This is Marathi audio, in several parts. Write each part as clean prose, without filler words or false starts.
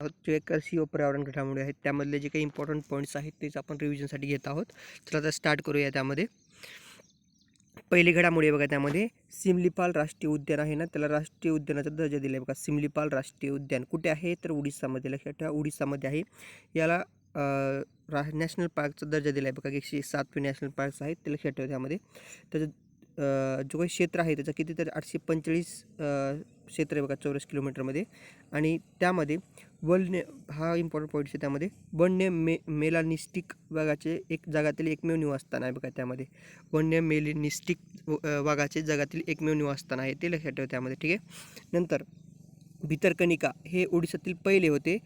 जे कृषी व पर्यावरण घडामोडी आहेत त्यामधले जे काही इम्पॉर्टंट पॉईंट्स आहेत तेच आपण रिव्हिजनसाठी घेत आहोत. तर आता स्टार्ट करूया. त्यामध्ये पहिली घडामोडी आहे बघा, त्यामध्ये सिमलीपाल राष्ट्रीय उद्यान आहे ना, त्याला राष्ट्रीय उद्यानाचा दर्जा दिला आहे बघा. सिमलीपाल राष्ट्रीय उद्यान कुठे आहे तर उडीसामध्ये, लक्षात ठेवा उडीसामध्ये आहे. याला नॅशनल पार्कचा दर्जा दिला आहे बघा. 107वे नॅशनल पार्क्स आहेत ते लक्षात ठेवा. त्यामध्ये त्याचं जो काही क्षेत्र आहे त्याचं किती तर 845 क्षेत्र आहे बघा, चौरस किलोमीटरमध्ये. आणि त्यामध्ये वन्य, हा इम्पॉर्टंट पॉईंट आहे, त्यामध्ये वन्य मेलानिस्टिक वाघाचे जगातील एकमेव निवासस्थान आहे बघा. त्यामध्ये वन्य मेलानिस्टिक वाघाचे जगातील एकमेव निवासस्थान आहे ते लक्षात ठेवा त्यामध्ये, ठीक आहे. नंतर भितरकनिका हे ओडिशातील पहिले होते.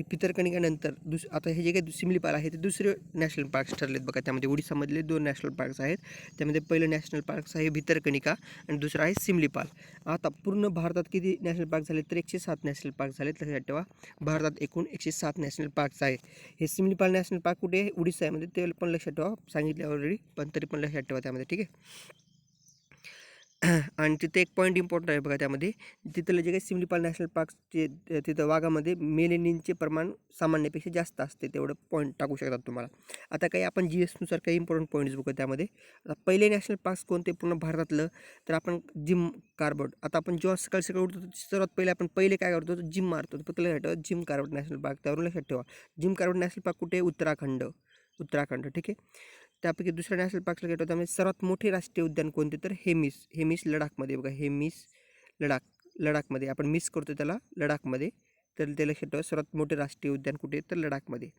भितरकनिकानंतर आता हे जे काही सिमलीपाल आहे ते दुसरे नॅशनल पार्क्स ठरलेत बघा. त्यामध्ये ओडिसामधले 2 नॅशनल पार्क्स आहेत. त्यामध्ये पहिलं नॅशनल पार्क्स आहे भितरकनिका आणि दुसरं आहे सिमलीपाल. आता पूर्ण भारतात किती नॅशनल पार्क झाले तर 107 नॅशनल पार्क झालेत, लक्षात ठेवा. भारतात एकूण 107 नॅशनल पार्क्स आहेत. हे सिमलीपाल नॅशनल पार्क कुठे आहे, उडीसामध्ये, ते पण लक्षात ठेवा. सांगितले ऑलरेडी, पण तरी पण लक्षात ठेवा त्यामध्ये, ठीक आहे. आणि तिथे एक पॉईंट इम्पॉर्टंट आहे बघा. त्यामध्ये तिथलं जे काही सिमलीपाल नॅशनल पार्कचे तिथं वाघामध्ये मेलेनिनचे प्रमाण सामान्यपेक्षा जास्त असते, तेवढं पॉईंट टाकू शकतात तुम्हाला. आता काही आपण GSनुसार काही इम्पॉर्टंट पॉईंट्स बघू त्यामध्ये. आता पहिले नॅशनल पार्क्स कोणते पूर्ण भारतातलं तर आपण जिम कार्बेट. आता आपण जेव्हा सकाळी सकाळी उठतो सर्वात पहिले काय करतो तर जिम मारतो. फक्त लक्षात ठेवा जिम कार्बेट नॅशनल पार्क, त्यावरून लक्षात ठेवा. जिम कार्बेट नॅशनल पार्क कुठे आहे, उत्तराखंड, ठीक आहे. त्यापैकी दुसऱ्या नॅशनल पार्कला गेलो त्यामध्ये सर्वात मोठे राष्ट्रीय उद्यान कोणते तर हेमिस लडाखमध्ये बघा. हेमिस लडाखमध्ये, आपण मिस करतो त्याला लडाखमध्ये, तर ते लक्षात ठेवा. सर्वात मोठे राष्ट्रीय उद्यान कुठे तर लडाखमध्ये.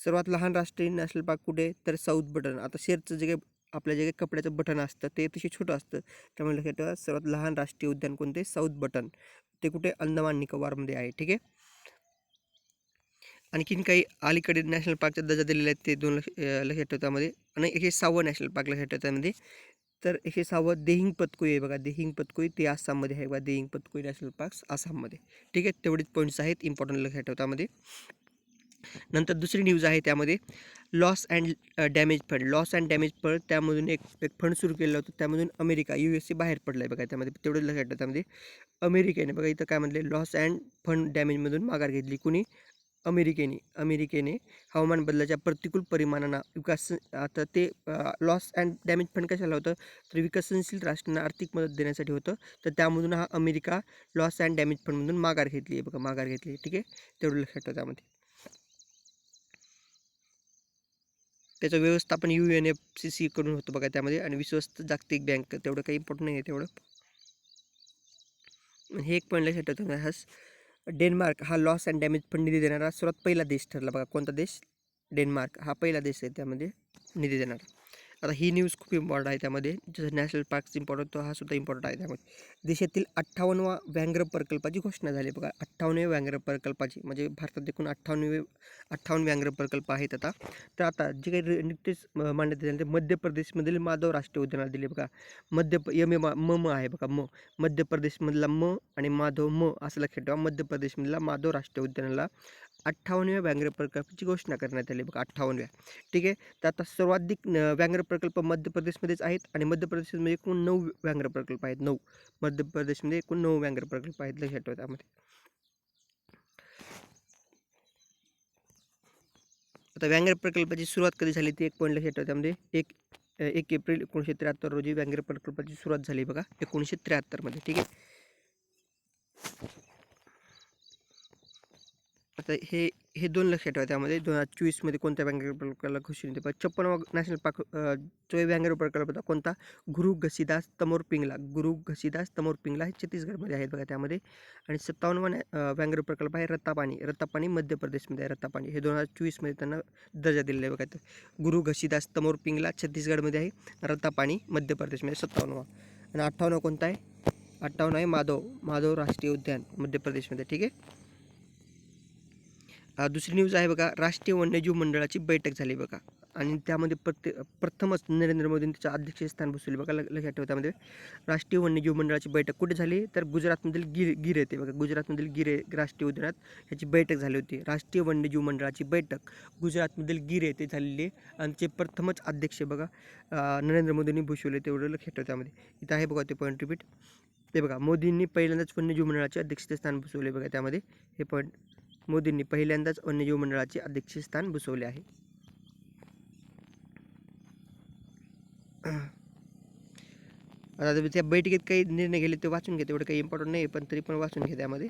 सर्वात लहान राष्ट्रीय नॅशनल पार्क कुठे तर साऊथ बटन. आता शेरचं जे काही आपल्या जे काही कपड्याचं बटन असतं ते तसे छोटं असतं, त्यामुळे लक्षात ठेवा सर्वात लहान राष्ट्रीय उद्यान कोणते, साऊथ बटन. ते कुठे अंदमान निकोबारमध्ये आहे, ठीक आहे. आणखीन काही अलीकडे नॅशनल पार्कचा दर्जा दिलेला आहे ते 2 लक्षात ठेवा त्यामध्ये. आणि 106वं नॅशनल पार्क लक्षात ठेवा त्यामध्ये. तर 106वं देहिंग पतकोई आहे बघा. देहिंग पतकोई ते आसाममध्ये आहे बघा. देहिंग पतकोई नॅशनल पार्क्स आसाममध्ये, ठीक आहे. तेवढेच पॉईंट्स आहेत इम्पॉर्टंट, लक्षात ठेवा त्यामध्ये. नंतर दुसरी न्यूज आहे त्यामध्ये लॉस अँड डॅमेज फंड. त्यामधून एक फंड सुरू केलेलं होतं, त्यामधून अमेरिका USA बाहेर पडला आहे बघा. त्यामध्ये तेवढं लक्षात ठेवा त्यामध्ये. अमेरिकेने बघा इथं काय म्हटले, लॉस अँड फंड डॅमेजमधून माघार घेतली. कुणी, अमेरिकेने हवामान बदलाच्या प्रतिकूल परिणामांना आता ते लॉस अँड डॅमेज फंड कशाला होतं तर विकसनशील राष्ट्रांना आर्थिक मदत देण्यासाठी होतं. तर त्यामधून हा अमेरिका लॉस अँड डॅमेज फंडमधून माघार घेतली आहे बघा, ठीक आहे. तेवढं लक्षात ठेवा त्यामध्ये. त्याचं व्यवस्थापन UNFCCC कडून होतं बघा त्यामध्ये. आणि विश्वस्त जागतिक बँक, तेवढं काही इम्पॉर्टंट नाही आहे तेवढं. हे एक पॉईंट लक्षात ठेवतो. डेन्मार्क हा लॉस अँड डॅमेज फंड निधी देणारा सर्वात पहिला देश ठरला बघा. कोणता देश, डेन्मार्क हा पहिला देश आहे त्यामध्ये निधी देणारा. आता ही न्यूज खूप इम्पॉर्टंट आहे त्यामध्ये. जसं नॅशनल पार्क्स इम्पॉर्टंट, तो हा सुद्धा इम्पॉर्टंट आहे त्यामध्ये. देशातील 58वा व्याघ्र प्रकल्पाची घोषणा झाली बघा. 58व्या व्याघ्र प्रकल्पाची, म्हणजे भारतात एकूण 58 व्याघ्र प्रकल्प आहेत आता. तर आता जे काही नुकतेच मान्यता झाली ते मध्य प्रदेशमधील माधव राष्ट्रीय उद्यानाला दिले बघा. म आहे बघा, मध्य प्रदेशमधला आणि माधव असं लक्षात ठेवा. मध्य प्रदेशमधला माधव राष्ट्रीय उद्यानाला 58व्या व्याघ्र प्रकल्पाची घोषणा करण्यात आली बघा. 58व्या, ठीक आहे. तर आता सर्वाधिक व्याघ्र प्रकल्प मध्य प्रदेशमध्येच आहेत. आणि मध्य प्रदेशमध्ये एकूण 9 व्याघ्र प्रकल्प आहेत. 9 मध्य प्रदेशमध्ये एकूण 9 व्याघ्र प्रकल्प आहेत, लक्षात ठेवा त्यामध्ये. आता व्याघ्र प्रकल्पाची सुरुवात कधी झाली ती एक पॉईंट लक्षात ठेवा त्यामध्ये. 1 एप्रिल 1973 रोजी व्याघ्र प्रकल्पाची सुरुवात झाली बघा, 1973 मध्ये, ठीक आहे. आता हे 2 लक्षात ठेवा त्यामध्ये. 2024 मध्ये कोणत्या व्याघ्र प्रकल्पाला घोषणा दिली. 56वा नॅशनल पार्क जो व्याघ्र प्रकल्प होता कोणता, गुरु घसीदास तमोर पिंगला, हे छत्तीसगडमध्ये आहेत बघा त्यामध्ये. आणि 57वा व्याघ्र प्रकल्प आहे रत्तापानी मध्य प्रदेशमध्ये आहे. रत्तापानी हे 2024 मध्ये त्यांना दर्जा दिलेला आहे बघा. गुरु घसीदास तमोर पिंगला छत्तीसगडमध्ये आहे. रत्तापानी मध्य प्रदेशमध्ये 57वा. आणि 58वा कोणता आहे, 58 आहे माधव राष्ट्रीय उद्यान मध्य प्रदेशमध्ये, ठीक आहे. दुसरी न्यूज आहे बघा, राष्ट्रीय वन्यजीव मंडळाची बैठक झाली बघा. आणि त्यामध्ये प्रथमच नरेंद्र मोदींनी त्याचं अध्यक्षस्थान बसवले बघा, लक्षात ठेवा त्यामध्ये. राष्ट्रीय वन्यजीव मंडळाची बैठक कुठे झाली तर गुजरातमधील गिर येते बघा. गुजरातमधील गिर राष्ट्रीय उद्यानात ह्याची बैठक झाली होती. राष्ट्रीय वन्यजीव मंडळाची बैठक गुजरातमधील गिर येथे झालेली आहे. आणि ते प्रथमच अध्यक्ष बघा नरेंद्र मोदींनी बसवले, तेवढं लक्षात ठेवा त्यामध्ये. इथं आहे बघा ते पॉईंट रिपीट. ते बघा मोदींनी पहिल्यांदाच वन्यजीव मंडळाचे अध्यक्षस्थान बसवले बघा त्यामध्ये, हे पॉईंट मोदींनी पहिल्यांदाच वन्यजीव मंडळाचे अध्यक्षस्थान भूषवले आहे. आता त्या बैठकीत काही निर्णय गेले ते वाचून घे, तेवढं काही इम्पॉर्टंट नाही पण तरी पण वाचून घे त्यामध्ये.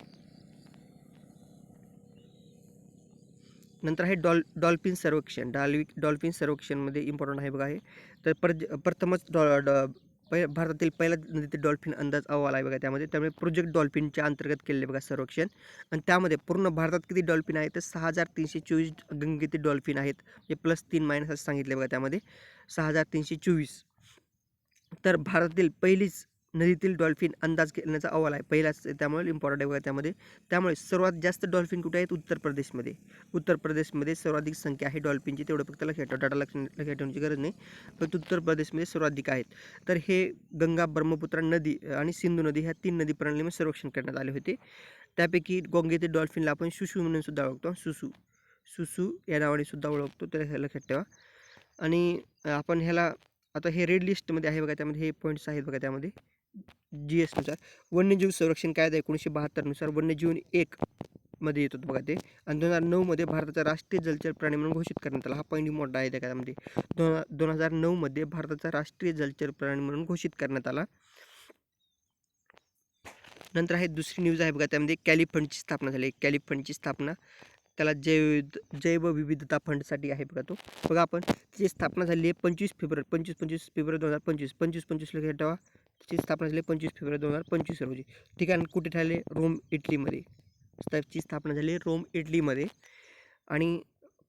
नंतर आहे डॉल्फिन सर्वेक्षण. डॉल्फिन सर्वेक्षणमध्ये इम्पॉर्टंट आहे बघा हे. तर प्रथमच भारतातील पहिला नदीतील डॉल्फिन अंदाज अहवाल आहे बघा त्यामध्ये. त्यामुळे प्रोजेक्ट डॉल्फिनच्या अंतर्गत केलेले बघा सर्वेक्षण. आणि त्यामध्ये पूर्ण भारतात किती डॉल्फिन आहेत तर 6324 गंगेतील डॉल्फिन आहेत. म्हणजे +3 असं सांगितले बघा त्यामध्ये 6324. तर भारतातील पहिलीच नदीतील डॉल्फिन अंदाज घेण्याचा अहवाल आहे पहिलाच, त्यामुळे इम्पॉर्टंट आहे बघा त्यामध्ये. त्यामुळे सर्वात जास्त डॉल्फिन कुठे आहेत उत्तर प्रदेशमध्ये. उत्तर प्रदेशमध्ये सर्वाधिक संख्या आहे डॉल्फिनची, तेवढं फक्त लक्षात ठेवा. डाटा लक्षात ठेवण्याची गरज नाही, फक्त उत्तर प्रदेशमध्ये सर्वाधिक आहेत. तर हे गंगा, ब्रह्मपुत्रा नदी आणि सिंधू नदी ह्या 3 नदी प्रणालीमध्ये सर्वेक्षण करण्यात आले होते. त्यापैकी गंगेतील डॉल्फिनला आपण सुसू म्हणून सुद्धा ओळखतो. सुसू या नावाने सुद्धा ओळखतो, तर लक्षात ठेवा. आणि आपण ह्याला आता हे रेड लिस्टमध्ये आहे बघा त्यामध्ये, हे पॉईंट्स आहेत बघा त्यामध्ये. GS नुसार वन्यजीव संरक्षण कायदा 1972 नुसार वन्यजीव 1 मध्ये येतो बघा ते. आणि 2009 मध्ये भारताचा राष्ट्रीय जलचर प्राणी म्हणून घोषित करण्यात आला. हा पॉईंट मोठा आहे त्यामध्ये. 2009 मध्ये भारताचा राष्ट्रीय जलचर प्राणी म्हणून घोषित करण्यात आला. नंतर आहे दुसरी न्यूज आहे बघा त्यामध्ये, कॅली फंडची स्थापना झाली. कॅली फंडची स्थापना, त्याला जैवविविधता फंडसाठी आहे बघा तो. बघा आपण त्याची स्थापना झाली आहे 25 फेब्रुवारी 2025. 25 लक्षात ठेवा. त्याची स्थापना झाली 25 फेब्रुवारी 2025 रोजी. ठिकाण कुठे ठरले? रोम, इटलीमध्ये. त्याची स्थापना झाली रोम, इटलीमध्ये. आणि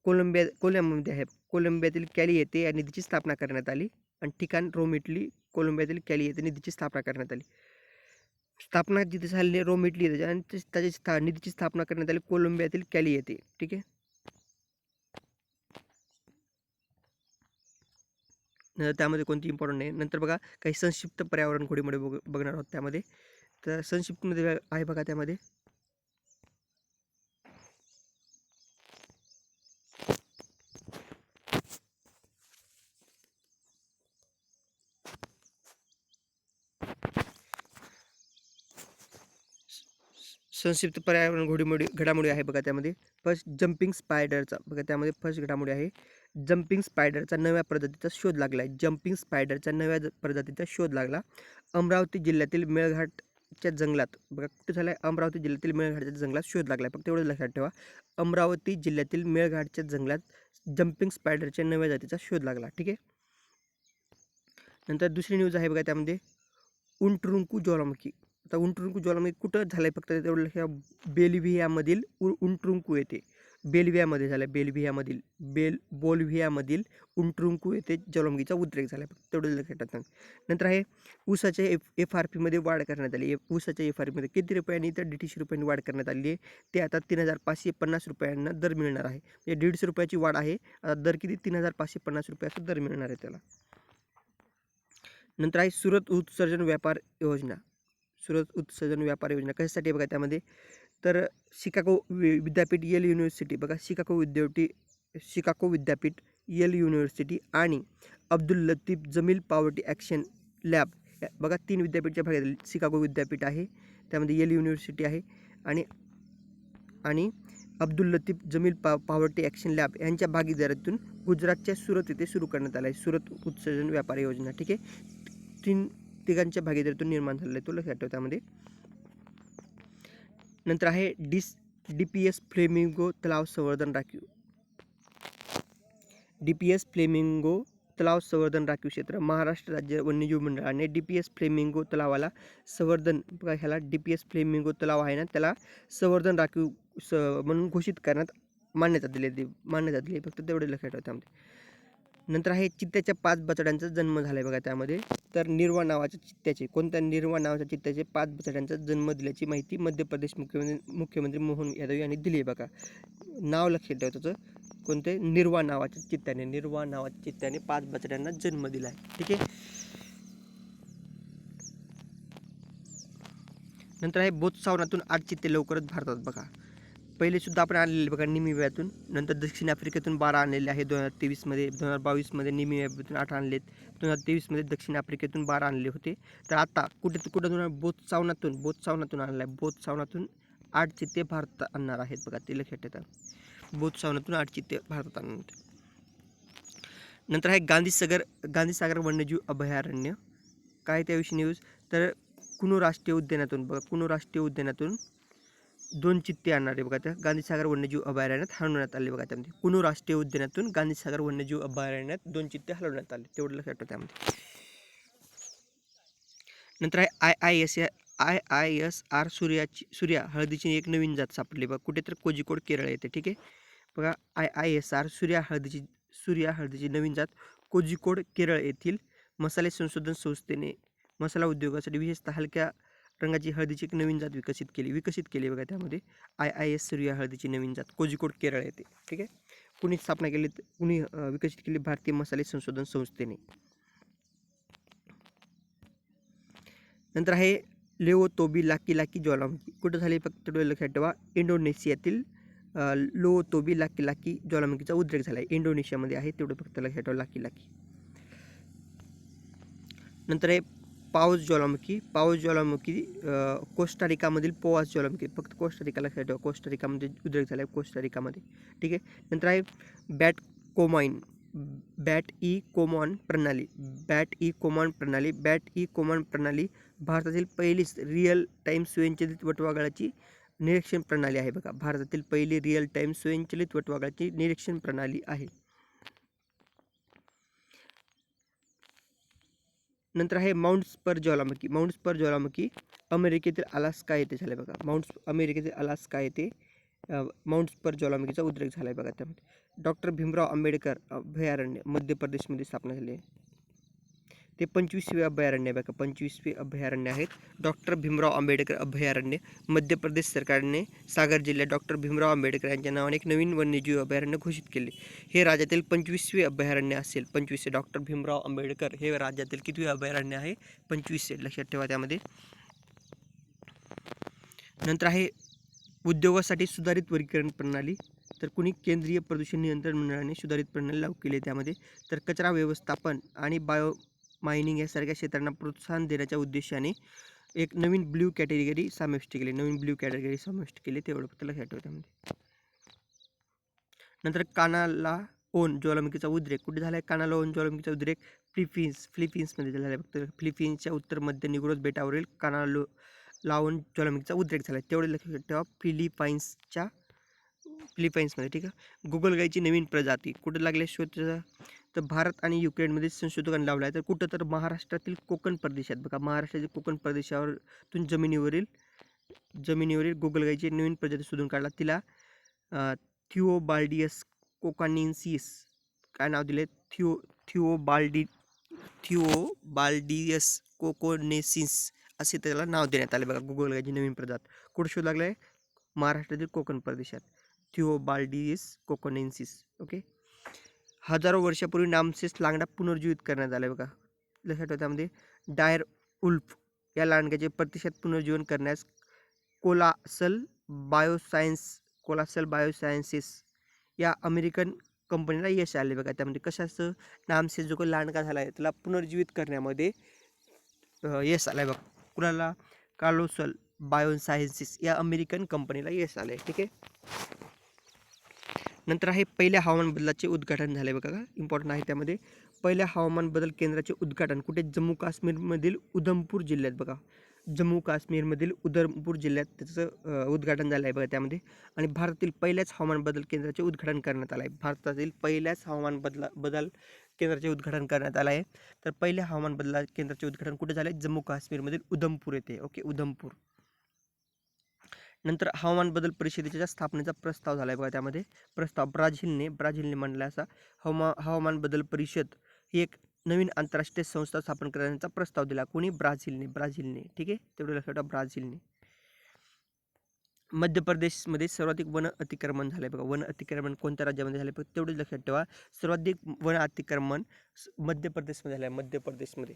कोलंबियामध्ये आहे. कोलंबियातील कॅली येथे या निधीची स्थापना करण्यात आली. आणि ठिकाण रोम, इटली. कोलंबियातील कॅली येथे निधीची स्थापना करण्यात आली. स्थापना जिथे झाली रोम, इटली येथे, आणि त्याची निधीची स्थापना करण्यात आली कोलंबियातील कॅली येथे. ठीक आहे. त्यामध्ये कोणती इम्पॉर्टंट नाही. नंतर बघा काही संक्षिप्त पर्यावरण घोडेमोडे बघणार आहोत त्यामध्ये. तर संक्षिप्तमध्ये आहे बघा त्यामध्ये, संक्षिप्त पर्यावरण घडामोडी आहे बघा त्यामध्ये. फर्स्ट जम्पिंग स्पायडरचा बघा त्यामध्ये फर्स्ट घडामोडी आहे, जम्पिंग स्पायडरचा नव्या प्रजातीचा शोध लागला आहे. जम्पिंग स्पायडरचा नव्या प्रजातीचा शोध लागला. अमरावती जिल्ह्यातील मेळघाटच्या जंगलात बघा कुठे झाला आहे, अमरावती जिल्ह्यातील मेळघाटच्या जंगलात शोध लागला आहे. फक्त एवढं लक्षात ठेवा, अमरावती जिल्ह्यातील मेळघाटच्या जंगलात जम्पिंग स्पायडरच्या नव्या जातीचा शोध लागला. ठीक आहे. नंतर दुसरी न्यूज आहे बघा त्यामध्ये, उंटरुंकू ज्वालामुखी. आता उंटरुंकू ज्वालामुखी कुठं झालं आहे फक्त तेवढं लक्षात. बोलिव्हियामधील उंटरुंकू येथे. बोलिव्हियामध्ये झालं आहे. बोलिव्हियामधील उंटरुंकू येथे ज्वालामुखीचा उद्रेक झाला आहे. फक्त तेवढं लक्षात ठेवा. नंतर आहे ऊसाच्या FRP मध्ये वाढ करण्यात आली. ऊसाच्या FRP मध्ये किती रुपयांनी तर 150 रुपयांनी वाढ करण्यात आली आहे. ते आता 3550 रुपयांना दर मिळणार आहे. म्हणजे 150 रुपयाची वाढ आहे. आता दर किती? 3550 रुपयाचा दर मिळणार आहे त्याला. नंतर आहे सुरत उत्सर्जन व्यापार योजना. सुरत उत्सर्जन व्यापार योजना कशासाठी बघा त्यामध्ये, तर शिकागो विद्यापीठ, येल युनिव्हर्सिटी बघा, शिकागो विद्यापीठ, येल युनिव्हर्सिटी आणि Abdul Latif Jameel poverty action lab बघा 3 विद्यापीठच्या भागातील शिकागो विद्यापीठ आहे, त्यामध्ये येल युनिव्हर्सिटी आहे आणि Abdul Latif Jameel poverty action lab यांच्या भागीदारीतून गुजरातच्या सुरत येथे सुरू करण्यात आला आहे सुरत उत्सर्जन व्यापार योजना. ठीक आहे. तिघांच्या भागीदारीतून निर्माण झालेलं आहे, तो लक्षात ठेवा त्यामध्ये. नंतर आहे DPS फ्लेमिंगो तलाव संवर्धन राखीव. DPS फ्लेमिंगो तलाव संवर्धन राखीव क्षेत्र. महाराष्ट्र राज्य वन्यजीव मंडळाने DPS फ्लेमिंगो तलावाला संवर्धन बघा, ह्याला DPS फ्लेमिंगो तलाव आहे ना, त्याला संवर्धन राखीव म्हणून घोषित करण्यात मान्यता दिली. फक्त तेवढे लक्षात ठेवा त्यामध्ये. नंतर आहे चित्त्याच्या 5 बछड्यांचा जन्म झाला आहे बघा त्यामध्ये. तर निर्वा नावाच्या चित्त्याचे, कोणत्या निर्वा नावाच्या चित्त्याचे 5 बछड्यांचा जन्म दिल्याची माहिती मध्य प्रदेश मुख्यमंत्री मोहन यादव यांनी दिली आहे बघा. नाव लक्षात ठेवा त्याचं, कोणते? निर्वा नावाच्या चित्त्याने 5 बछड्यांना जन्म दिला आहे. ठीक आहे. नंतर आहे बोत्सवानातून 8 चित्ते लवकरच भारतात बघा. पहिले सुद्धा आपण आणलेले बघा निमिबियातून, नंतर दक्षिण आफ्रिकेतून 12 आणलेले आहे 2023 मध्ये. 2022 मध्ये निमिबियातून 8 आणलेत. 2023 मध्ये दक्षिण आफ्रिकेतून 12 आणले होते. तर आता कुठून बोत्सवानातून आणलं आहे. बोत्सवानातून 8 चित्ते भारतात आणणार आहेत बघा, ते लक्षात ठेवा. बोत्सवानातून 8 चित्ते भारतात आणणार. नंतर आहे गांधीसागर वन्यजीव अभयारण्य. काय त्याविषयी न्यूज, तर कुनो राष्ट्रीय उद्यानातून बघा, कुनो राष्ट्रीय उद्यानातून 2 चित्ते आणणार आहे बघा, त्या गांधीसागर वन्यजीव अभयारण्यात हलवण्यात आले बघा. त्यामध्ये कुनो राष्ट्रीय उद्यानातून गांधीसागर वन्यजीव अभयारण्यात 2 चित्ते हलवण्यात आले, तेवढं लक्षात ठेवा त्यामध्ये. नंतर आहे IISR सूर्या हळदीची एक नवीन जात सापडली बघा, कुठे तर कोझिकोड केरळ येते. ठीक आहे बघा, IISR सूर्या हळदीची नवीन जात कोझिकोड केरळ येथील मसाले संशोधन संस्थेने मसाला उद्योगासाठी विशेषतः हलक्या रंगाची हळदीची एक नवीन जात विकसित केली बघा. त्यामध्ये IIS सूर्या हळदीची नवीन जात कोझिकोड केरळ येते. ठीक आहे, कुणी स्थापना केली, कुणी विकसित केली, भारतीय मसाले संशोधन संस्थेने. नंतर आहे लेओतोबी लाकी ज्वालामुखी, कुठं झाली फक्त लक्षात ठेवा, इंडोनेशियातील लोओतोबी लाकी ज्वालामुखीचा उद्रेक झाला आहे, इंडोनेशियामध्ये आहे, तेवढं फक्त लक्षात ठेवा लाकी. नंतर आहे पावस ज्वालामुखी कोस्टारिकामधील पोवास ज्वालामुखी, फक्त कोस्टारिका लक्षात ठेवा, कोस्टारिकामध्ये उद्रेक झाला आहे, कोस्टारिकामध्ये. ठीक आहे, नंतर आहे बॅट ई कोमॉन प्रणाली भारतातील पहिलीच रिअल टाइम स्वयंचलित वटवाघळाची निरीक्षण प्रणाली आहे बघा, भारतातील पहिली रिअल टाइम स्वयंचलित वटवाघळाची निरीक्षण प्रणाली आहे. नंतर आहे माउंट स्पर ज्वालामुखी अमेरिकेतील अलास्का येथे झाले बघा, अमेरिकेतील अलास्का येथे माउंट स्पर ज्वालामुखीचा उद्रेक झाला आहे बघा. त्यामध्ये डॉक्टर भीमराव आंबेडकर अभयारण्य मध्य प्रदेशमध्ये स्थापना झाली आहे, ते 25वे अभयारण्य बघा, 25वे अभयारण्य आहेत डॉक्टर भीमराव आंबेडकर अभयारण्य. मध्य प्रदेश सरकारने सागर जिल्ह्यात डॉक्टर भीमराव आंबेडकर यांच्या नावाने एक नवीन वन्यजीव अभयारण्य घोषित केले. हे राज्यातील 25वे अभयारण्य असेल, 25वे. डॉक्टर भीमराव आंबेडकर हे राज्यातील कितवे अभयारण्य आहे, 25वे, लक्षात ठेवा त्यामध्ये. नंतर आहे उद्योगासाठी सुधारित वर्गीकरण प्रणाली, तर कुणी केंद्रीय प्रदूषण नियंत्रण मंडळाने सुधारित प्रणाली लागू केली आहे त्यामध्ये. तर कचरा व्यवस्थापन आणि बायो मायनिंग यासारख्या क्षेत्रांना प्रोत्साहन देण्याच्या उद्देशाने एक नवीन ब्ल्यू कॅटेगरी समाविष्ट केली, तेवढं फक्त लक्षात ठेवा त्यामध्ये. नंतर कानालाओन ज्वालामुखीचा उद्रेक कुठे झाला आहे, कानालाओन ज्वालामुखीचा उद्रेक फिलिपिन्समध्ये झाला आहे. फक्त फिलिपिन्सच्या उत्तर मध्य निग्रोज बेटावरील कानालाओन ज्वालामुखीचा उद्रेक झाला आहे, तेवढे लक्षात ठेवा, फिलिपाईन्समध्ये. ठीक आहे, गुगल गाईची नवीन प्रजाती कुठं लागले शोध, तर भारत आणि युक्रेनमध्ये संशोधकांनी लावला आहे, तर कुठं तर महाराष्ट्रातील कोकण प्रदेशात बघा, महाराष्ट्रातील कोकण प्रदेशावरून जमिनीवरील गुगल गाईची नवीन प्रजाती शोधून काढला, तिला थिओबाल्डियस कोकानेन्सिस काय नाव दिले, थिओबाल्डियस कोकोनेसिस असे त्याला नाव देण्यात आले बघा. गुगल गाईची नवीन प्रजात कुठं शोध लागला आहे, महाराष्ट्रातील कोकण प्रदेशात, थिओबाल्डियस कोकोनेन्सिस. ओके, हजारो वर्षापूर्वी नामसेस लांगडा पुनर्जीवित करण्यात आला बघा, लक्षात ठेवा त्यामध्ये. डायर उल्फ या लांडग्याचे प्रतिशत पुनर्जीवन करण्यास कोलासल बायोसायन्सेस या अमेरिकन कंपनीला यश आले बघा. त्यामध्ये कशाचं, नामसेस जो काही लांडगा झाला आहे त्याला पुनर्जीवित करण्यामध्ये यश आलं आहे बघा. कुणाला, कोलासल बायोसायन्सेस या अमेरिकन कंपनीला यश आले. ठीक आहे, नंतर आहे पहिल्या हवामान बदलाचे उद्घाटन झाले बघा, इम्पॉर्टंट आहे त्यामध्ये. पहिल्या हवामान बदल केंद्राचे उद्घाटन कुठे, जम्मू काश्मीरमधील उधमपूर जिल्ह्यात बघा, जम्मू काश्मीरमधील उधमपूर जिल्ह्यात त्याचं उद्घाटन झालं आहे बघा त्यामध्ये. आणि भारतातील पहिल्याच हवामान बदल केंद्राचे उद्घाटन करण्यात आलं आहे, भारतातील पहिल्याच हवामान बदल केंद्राचे उद्घाटन करण्यात आलं आहे. तर पहिल्या हवामान बदल केंद्राचे उद्घाटन कुठे झाले, जम्मू काश्मीरमधील उधमपूर येथे. ओके, उधमपूर. नंतर हवामान बदल परिषदेच्या स्थापनेचा प्रस्ताव झाला आहे बघा त्यामध्ये. प्रस्ताव ब्राझीलने मांडला असा हवामान बदल परिषद ही एक नवीन आंतरराष्ट्रीय संस्था स्थापन करण्याचा प्रस्ताव दिला, कोणी, ब्राझीलने. ठीक आहे, तेवढे लक्षात ठेवा, ब्राझीलने. मध्य प्रदेशमध्ये सर्वाधिक वन अतिक्रमण झाले बघा, वन अतिक्रमण कोणत्या राज्यामध्ये झाले बघा, तेवढे लक्षात ठेवा, सर्वाधिक वन अतिक्रमण मध्य प्रदेशमध्ये झालं आहे. मध्य प्रदेशमध्ये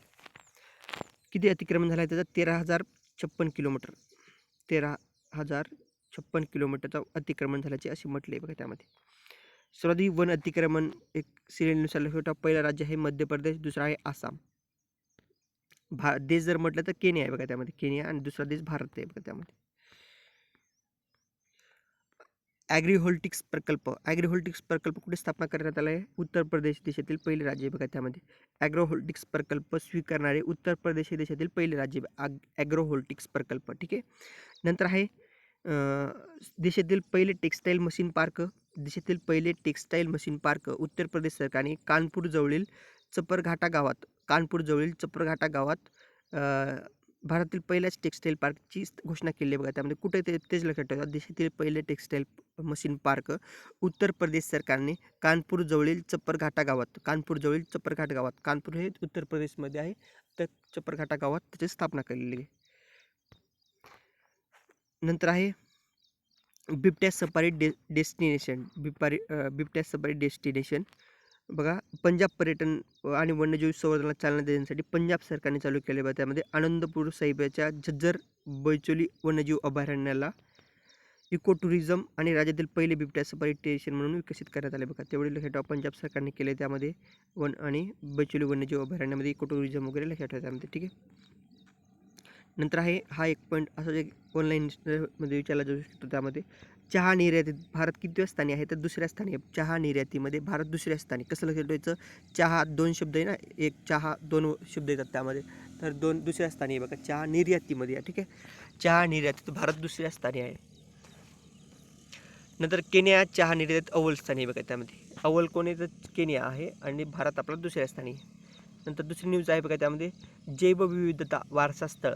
किती अतिक्रमण झालं आहे त्याचा, 13,056 किलोमीटर, 13,056 किलोमीटरचा अतिक्रमण झाल्याचे असे म्हटले आहे बघा त्यामध्ये. सर्वाधिक वन अतिक्रमण एक सिरियलनुसार लक्षात ठेवा, पहिला राज्य आहे मध्य प्रदेश, दुसरा आहे आसाम. देश जर म्हटलं तर केनिया आहे बघा त्यामध्ये, केनिया, आणि दुसरा देश भारत आहे बघा त्यामध्ये. ॲग्रिव्होल्टिक्स प्रकल्प कुठे स्थापना करण्यात आला आहे? उत्तर प्रदेश देशातील पहिले राज्य आहे बघा त्यामध्ये. ॲग्रोव्होल्टिक्स प्रकल्प स्वीकारणारे उत्तर प्रदेश हे देशातील पहिले राज्य ॲग्रोव्होल्टिक्स प्रकल्प. ठीक आहे. नंतर आहे देशातील पहिले textile machine park Uttar Pradesh सरकारने कानपूर जवळील चपरघाटा गावात भारतातील पहिल्याच टेक्स्टाईल पार्कची घोषणा केली आहे बघा त्यामध्ये. कुठे तेच लक्षात ठेवा. देशातील पहिले textile machine park Uttar Pradesh सरकारने कानपूर जवळील चपरघाटा गावात कानपूर हे उत्तर प्रदेशमध्ये आहे, तर चपरघाटा गावात त्याची स्थापना केलेली आहे. नंतर आहे बिबट्या सफारी डेस्टिनेशन बघा. पंजाब पर्यटन आणि वन्यजीव संवर्धनाला चालना देण्यासाठी पंजाब सरकारने चालू केले बघा त्यामध्ये. आनंदपूर साहिबच्या झज्जर बैचोली वन्यजीव अभयारण्याला इको टुरिझम आणि राज्यातील पहिले बिबट्या सफारी स्टेशन म्हणून विकसित करण्यात आले बघा. तेवढे लक्षात ठेवा. पंजाब सरकारने केले त्यामध्ये आणि बैचोली वन्यजीव अभयारण्यामध्ये इको टुरिझम वगैरे लक्षात ठेवा त्यामध्ये. ठीक आहे. नंतर आहे हा एक पॉईंट असं जे ऑनलाईनमध्ये विचारला जाऊ शकतो त्यामध्ये. चहा निर्यातीत भारत कितव्या स्थानी आहे? तर दुसऱ्या स्थानी आहे. चहा निर्यातीमध्ये भारत दुसऱ्या स्थानी. कसं लक्षात ठेवायचं? चहा 2 शब्द आहे ना, एक चहा 2 शब्द येतात त्यामध्ये, तर दुसऱ्या स्थानी आहे बघा. चहा निर्यातीमध्ये आहे. ठीक आहे. चहा निर्यातीत भारत दुसऱ्या स्थानी आहे. नंतर केनिया चहा निर्यातीत अव्वल स्थानी आहे बघा त्यामध्ये. अव्वल कोण आहे? तर केनिया आहे आणि भारत आपला दुसऱ्या स्थानी आहे. नंतर दुसरी न्यूज आहे बघा त्यामध्ये. जैवविविधता वारसा स्थळ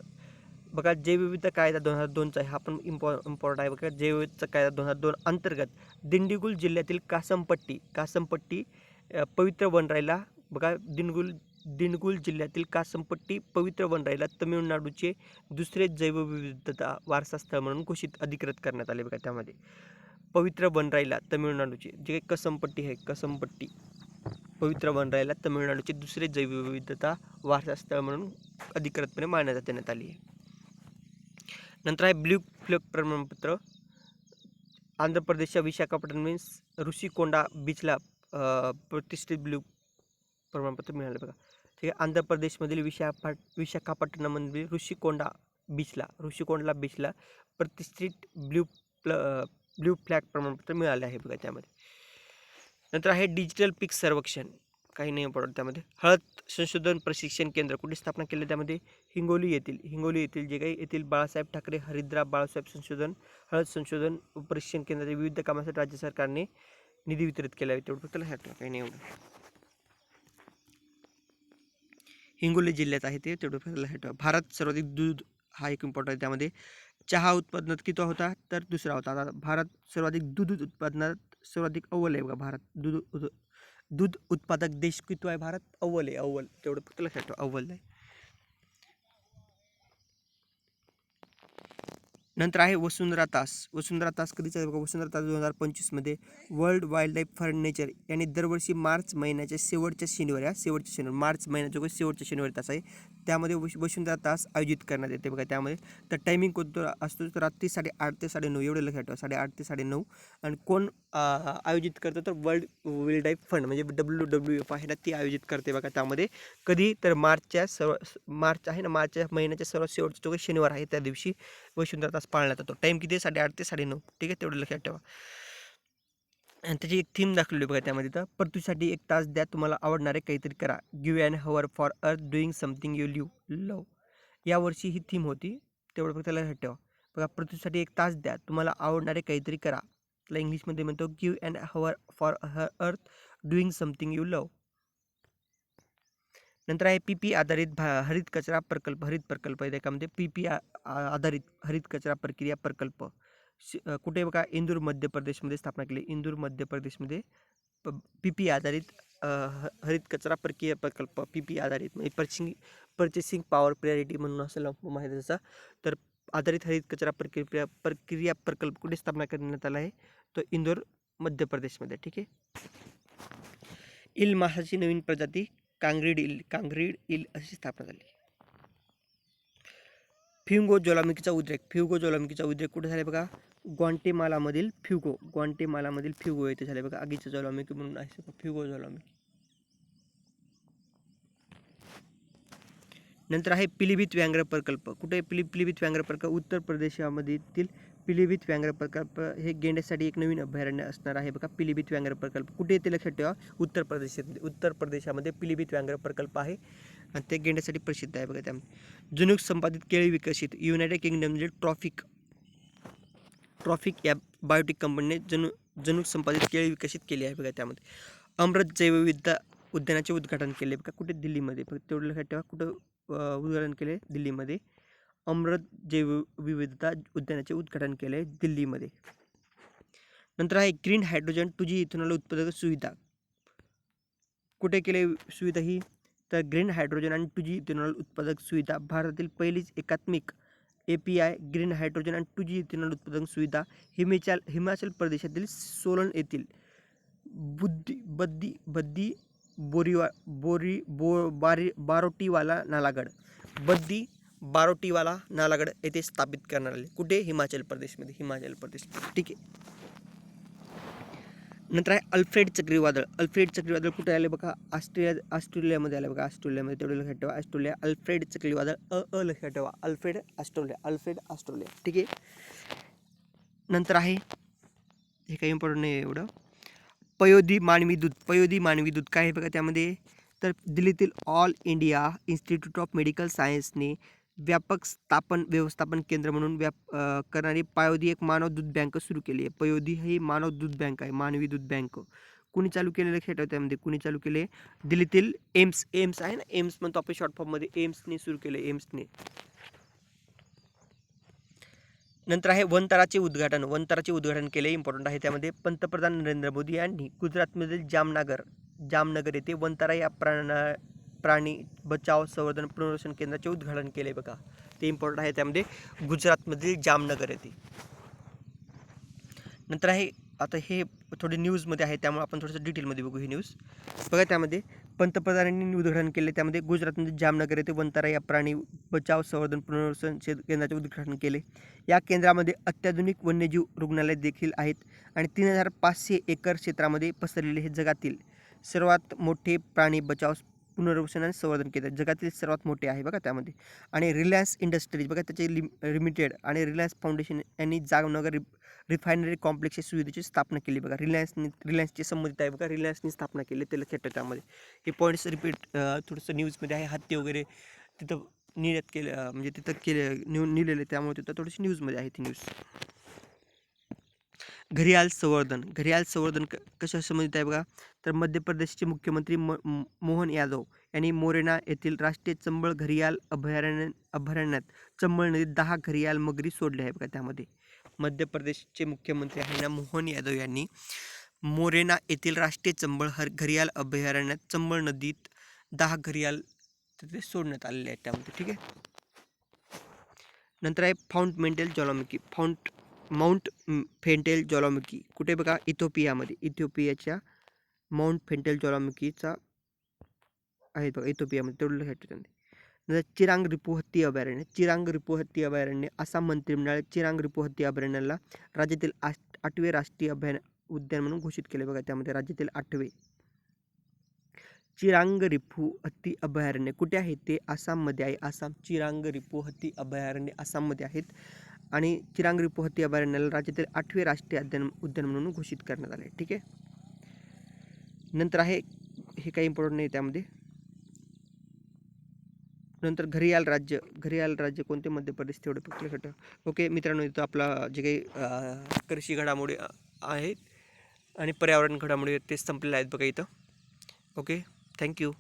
बघा. जैवविविधता कायदा 2002चा आहे, हा पण इम्पॉर्टंट आहे बघा. जैवविविधता कायदा 2002 अंतर्गत दिंडीगुल जिल्ह्यातील कासमपट्टी पवित्र वनराईला बघा. दिंडगुल जिल्ह्यातील कासमपट्टी पवित्र वनराईला तमिळनाडूचे दुसरे जैवविविधता वारसा स्थळ म्हणून घोषित अधिकृत करण्यात आले बघा त्यामध्ये. पवित्र वनराईला तमिळनाडूचे जे कसमपट्टी आहे, कसमपट्टी पवित्र वनराईला तमिळनाडूचे दुसरे जैवविविधता वारसा स्थळ म्हणून अधिकृतपणे मान्यता देण्यात आली आहे. नंतर आहे ब्ल्यू फ्लॅग प्रमाणपत्र. आंध्र प्रदेशच्या विशाखापट्टणम ऋषिकोंडा बीचला प्रतिष्ठित ब्ल्यू प्रमाणपत्र मिळाले बघा. ठीक आहे. आंध्र प्रदेशमधील विशाखापट्टणममधील ऋषिकोंडा बीचला प्रतिष्ठित ब्ल्यू फ्लॅग प्रमाणपत्र मिळाले आहे बघा त्यामध्ये. नंतर आहे डिजिटल पीक सर्वेक्षण. काही नाही इम्पॉर्टंट त्यामध्ये. हळद संशोधन प्रशिक्षण केंद्र कुठे स्थापना केले? त्यामध्ये हिंगोली येथील जे काही येथील बाळासाहेब ठाकरे हरिद्रा बाळासाहेब हळद संशोधन प्रशिक्षण केंद्राच्या विविध कामासाठी राज्य सरकारने निधी वितरित केला आहे. तेवढं फक्त लक्षात ठेवा. काही नाही एवढं. हिंगोली जिल्ह्यात आहे ते, तेवढं फक्त लक्षात ठेवा. भारत सर्वाधिक दूध हा एक इम्पॉर्टंट आहे त्यामध्ये. चहा उत्पादनात किती होता? तर दुसरा होता. आता भारत सर्वाधिक दूध उत्पादनात सर्वाधिक अव्वल आहे बघा. भारत दूध उत्पादक देश किती आहे? भारत अव्वल आहे. तेवढं फक्त लक्षात ठेवा. अव्वल आहे. नंतर आहे वसुंधरा तास कधीचा आहे बघा. वसुंधरा तास 2025 मध्ये world wild life for nature यांनी दरवर्षी मार्च महिन्याच्या शेवटच्या शनिवारी मार्च महिन्याच्या शेवटच्या शनिवारी तास आहे, त्यामध्ये वसुंधरा तास आयोजित करण्यात येते बघा त्यामध्ये. तर टायमिंग कोणतं असतो? तर रात्री 8:30 ते 9:30 एवढे लक्षात ठेवा. 8:30 ते 9:30. आणि कोण आयोजित करतं? तर वर्ल्ड वाईल्ड लाईफ फंड म्हणजे WWF आहे ना, ती आयोजित करते बघा त्यामध्ये. कधी? तर मार्च आहे ना, मार्चच्या महिन्याच्या सर्वात शेवटचा जो शनिवार आहे त्या दिवशी वसुंधरा तास पाळण्यात येतो. टाईम किती आहे? 8:30 ते 9:30. ठीक आहे. तेवढं लक्षात ठेवा. आणि त्याची एक थीम दाखवली बघा त्यामध्ये. तर पृथ्वीसाठी 1 तास द्या, तुम्हाला आवडणारे काहीतरी करा. Give an hour for earth doing something you love. यावर्षी ही थीम होती. तेवढं फक्त लक्षात ठेवा. बघा, पृथ्वीसाठी 1 तास द्या, तुम्हाला आवडणारे काहीतरी करा. त्याला इंग्लिशमध्ये म्हणतो give an hour for earth doing something you love. नंतर आहे PP आधारित हरित कचरा प्रकल्प आहे त्यामध्ये. PP आधारित हरित कचरा प्रक्रिया प्रकल्प कुठे बघा? इंदूर मध्य प्रदेशमध्ये स्थापना केली. इंदूर मध्य प्रदेशमध्ये PP आधारित हरित कचरा प्रक्रिया प्रकल्प. PP आधारित म्हणजे पर्चेसिंग पॉवर प्रायोरिटी म्हणून असं माहिती त्याचा. तर आधारित हरित कचरा प्रक्रिया प्रकल्प कुठे स्थापना करण्यात आला आहे? तो इंदोर मध्य प्रदेशमध्ये. ठीक आहे. इल माशाची नवीन प्रजाती कांग्रीड इल अशी स्थापना झाली. फ्युगो ज्वालामुखीचा उद्रेक कुठे झाले बघा? ग्वाटेमालामधील फ्युगो येथे झाले बघा. आगीचं ज्वालामुखी म्हणून आहे फ्युगो ज्वालामुखी. नंतर आहे पिलीभीत व्याघ्र प्रकल्प. कुठे? पिलीभीत व्याघ्र प्रकल्प उत्तर प्रदेशामधील पिलीभीत व्याघ्र प्रकल्प हे गेंड्यासाठी एक नवीन अभयारण्य असणार आहे बघा. पिलीभीत व्याघ्र प्रकल्प कुठे येते लक्षात ठेवा, उत्तर प्रदेशामध्ये पिलीभीत व्याघ्र प्रकल्प आहे आणि ते गेंड्यासाठी प्रसिद्ध आहे बघा. त्यामध्ये जनुक संपादित केळी विकसित, युनायटेड किंगडममध्ये ट्रॉफिक या बायोटिक कंपनीने जनुक संपादित केळी विकसित केली आहे बघा. त्यामध्ये अमृत जैवविविधता उद्यानाचे उद्घाटन केले बघा. कुठे, दिल्लीमध्ये. फक्त तेवढं लक्षात ठेवा, कुठं उद्घाटन केले, दिल्लीमध्ये. अमृत जैवविविधता उद्यानाचे उद्घाटन केले दिल्लीमध्ये. नंतर आहे ग्रीन हायड्रोजन 2G इथेनॉल उत्पादक सुविधा. कुठे केले सुविधा ही, तर ग्रीन हायड्रोजन आणि 2G इथेनॉल उत्पादक सुविधा भारतातील पहिलीच एकात्मिक API ग्रीन हायड्रोजन आणि 2G इथेनॉल उत्पादन सुविधा हिमाचल प्रदेशातील सोलन येथील बारोटीवाला नालागड येथे स्थापित करण्यात आले. कुठे, हिमाचल प्रदेशमध्ये. ठीक आहे. नंतर आहे अल्फ्रेड चक्रीवादळ कुठे आले बघा, ऑस्ट्रेलियामध्ये आले बघा. ऑस्ट्रेलियामध्ये, तेवढे लक्षात ठेवा. ऑस्ट्रेलिया अल्फ्रेड चक्रीवादळ लक्षात ठेवा. Alfred Australia. ठीक आहे. नंतर आहे, हे काही इम्पॉर्टंट नाही एवढं, पयोधी मानवी दूध काय आहे बघा त्यामध्ये, तर दिल्लीतील all India institute of medical सायन्सने व्यापक व्यवस्थापन केंद्र म्हणून करणारी पयोधी एक मानव दूध बँक सुरू केली आहे. पयोधी ही मानव दूध बँक आहे, मानवी दूध बँक. कुणी चालू केले लक्षात ठेवा, त्यामध्ये कुणी चालू केले, दिल्लीतील एम्स आहे ना, एम्स म्हणतो आपण शॉर्ट फॉर्ममध्ये, एम्सने सुरू केले, एम्सने. नंतर आहे वनतराचे उद्घाटन केले, इम्पॉर्टंट आहे. त्यामध्ये पंतप्रधान नरेंद्र मोदी यांनी गुजरातमधील जामनगर येथे वनतरा या प्राणी बचाव संवर्धन पुनर्वसन केंद्राचे उद्घाटन केले बघा. ते इम्पॉर्टंट आहे. त्यामध्ये गुजरातमधील जामनगर येथे. नंतर आहे, आता हे थोडे न्यूजमध्ये आहे त्यामुळे आपण थोडंसं डिटेलमध्ये बघू ही न्यूज बघा. त्यामध्ये पंतप्रधानांनी उद्घाटन केले, त्यामध्ये गुजरातमध्ये जामनगर येथे वनतरा या प्राणी बचाव संवर्धन पुनर्वसन केंद्राचे उद्घाटन केले. या केंद्रामध्ये अत्याधुनिक वन्यजीव रुग्णालय देखील आहेत आणि 3500 एकर क्षेत्रामध्ये पसरलेले हे जगातील सर्वात मोठे प्राणी बचाव पुनर्वसन आणि संवर्धन केंद्र, जगातील सर्वात मोठे आहे बघा त्यामध्ये. आणि रिलायन्स इंडस्ट्रीज बघा, त्याचे लिमिटेड आणि रिलायन्स फाउंडेशन यांनी जामनगर रिफायनरी कॉम्प्लेक्सच्या सुविधेची स्थापना केली बघा. रिलायन्सची संबंधित आहे बघा, रिलायन्सनी स्थापना केली, ते लक्षात ठेवा. त्यामध्ये हे पॉईंट्स रिपीट थोडंसं न्यूजमध्ये आहे. हत्ती वगैरे तिथं निर्यात केलं, म्हणजे तिथं लिहिलेलं, त्यामुळे तिथं थोडीशी न्यूजमध्ये आहे ती न्यूज. घरियाल संवर्धन कशा संबंधित आहे बघा, तर मध्य प्रदेशचे मुख्यमंत्री मोहन यादव यांनी मोरेना येथील राष्ट्रीय चंबळ घरियाल अभयारण्यात चंबळ नदीत 10 घरियाल मगरी सोडले आहे बघा. त्यामध्ये मध्य प्रदेशचे मुख्यमंत्री आहे ना, मोहन यादव यांनी मोरेना येथील राष्ट्रीय चंबळ घरियाल अभयारण्यात चंबळ नदीत 10 घरियाल तिथे सोडण्यात आलेले आहेत त्यामध्ये. ठीक आहे. नंतर आहे माउंट फेंटेल ज्वालामुखी कुठे बघा, इथिओपियामध्ये. इथिओपियाच्या माउंट फेंटेल ज्वालामुखीचा आहे बघा, इथिओपियामध्ये, तेवढं लक्षात ठेवा. नंतर चिरांग रिपू हत्ती अभयारण्य आसाम मंत्रिमंडळ चिरांग रिपू हत्ती अभयारण्याला राज्यातील 8वे राष्ट्रीय उद्यान म्हणून घोषित केले बघा. त्यामध्ये राज्यातील 8वे चिरांग रिपू हत्ती अभयारण्य कुठे आहे, ते आसाममध्ये आहे. आसाम, चिरांग रिपू हत्ती अभयारण्य आसाममध्ये आहेत आणि चिरांग रिपू हत्ती अभयारण्याला राज्यातील 8वे राष्ट्रीय उद्यान म्हणून घोषित करण्यात आले. ठीक आहे. नंतर आहे, हे काही इम्पॉर्टंट नाही त्यामध्ये. नंतर घरियाल राज्य कोणते, मध्य प्रदेश, तेवढे फक्त लक्षात ठेवा. ओके मित्रांनो, इथं आपला जे काही कृषी घडामोडी आहेत आणि पर्यावरण घडामोडी ते संपलेले आहेत बघा इथं. Okay, thank you.